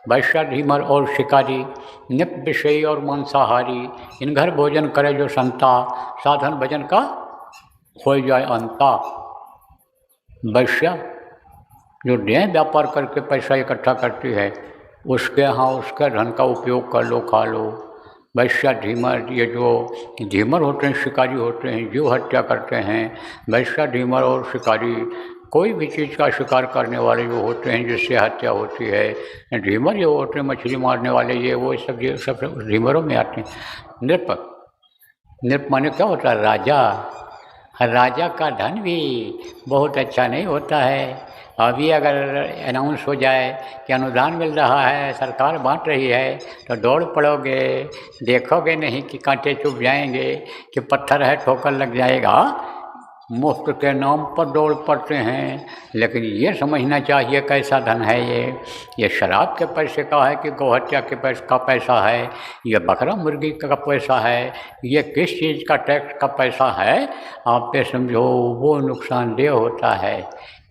वैश्य ढीमर और शिकारी, निप विषयी और मांसाहारी, इन घर भोजन करे जो संता, साधन भजन का हो जाए अंता। वैश्य जो न्याय व्यापार करके पैसा इकट्ठा करती है, उसके यहाँ उसके धन का उपयोग कर लो, खा लो। वैश्य ढीमर, ये जो ढीमर होते हैं, शिकारी होते हैं, जीव हत्या करते हैं। वैश्य ढीमर और शिकारी, कोई भी चीज़ का शिकार करने वाले जो होते हैं जिससे हत्या होती है। ढीमर जो होते हैं मछली मारने वाले, ये सब ढीमरों में आते हैं। नृप, नृप माने क्या होता है? राजा। राजा का धन भी बहुत अच्छा नहीं होता है। अभी अगर अनाउंस हो जाए कि अनुदान मिल रहा है, सरकार बांट रही है, तो दौड़ पड़ोगे, देखोगे नहीं कि कांटे चुभ जाएंगे, कि पत्थर है ठोकर लग जाएगा। मुफ्त के नाम पर दौड़ पड़ते हैं। लेकिन ये समझना चाहिए कैसा धन है ये शराब के पैसे का है कि गौहत्या के पैसा है, ये बकरा मुर्गी का पैसा है, ये किस चीज़ का टैक्स का पैसा है, आप पे समझो वो नुकसानदेह होता है।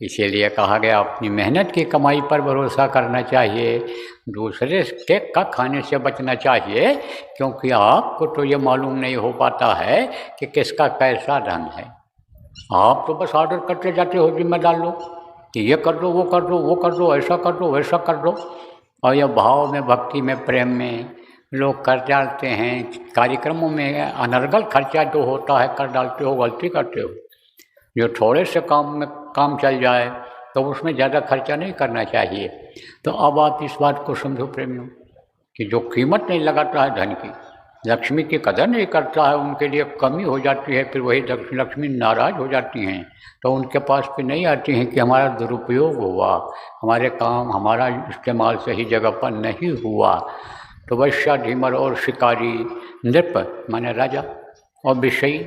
इसीलिए कहा गया अपनी मेहनत की कमाई पर भरोसा करना चाहिए, दूसरे के का खाने से बचना चाहिए, क्योंकि आपको तो ये मालूम नहीं हो पाता है कि किसका कैसा धन है। आप तो बस ऑर्डर करते जाते हो, जिम्मे डाल लो कि ये कर दो, वो कर दो, वो कर दो, ऐसा कर दो, वैसा कर दो। और ये भाव में, भक्ति में, प्रेम में लोग कर डालते हैं। कार्यक्रमों में अनर्गल खर्चा जो होता है कर डालते हो, गलती करते हो। जो थोड़े से काम में काम चल जाए तो उसमें ज़्यादा खर्चा नहीं करना चाहिए। तो अब आप इस बात को समझो प्रेमियों, कि जो कीमत नहीं लगाता है धन की, लक्ष्मी की कदर नहीं करता है, उनके लिए कमी हो जाती है, फिर वही लक्ष्मी नाराज़ हो जाती हैं, तो उनके पास फिर नहीं आती हैं कि हमारा दुरुपयोग हुआ, हमारे काम हमारा इस्तेमाल सही जगह पर नहीं हुआ। तो वैश्य ढीमर और शिकारी, नृप माने राजा, और विषयी,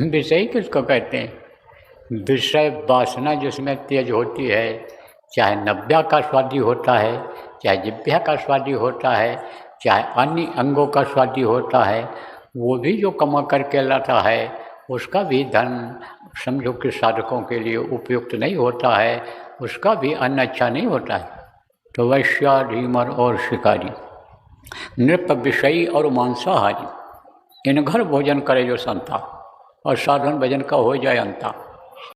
विषयी किसको कहते हैं? विषय वासना जिसमें तेज होती है, चाहे नव्या का स्वादी होता है, चाहे जिह्वा का स्वादी होता है, चाहे अन्य अंगों का स्वादी होता है, वो भी जो कमा करके लाता है उसका भी धन समझो कि साधकों के लिए उपयुक्त नहीं होता है, उसका भी अन्न अच्छा नहीं होता है। तो वैश्य ढीमर और शिकारी, नृप विषयी और मांसाहारी, इन घर भोजन करे जो संता, और साधन भजन का हो जाए अंता।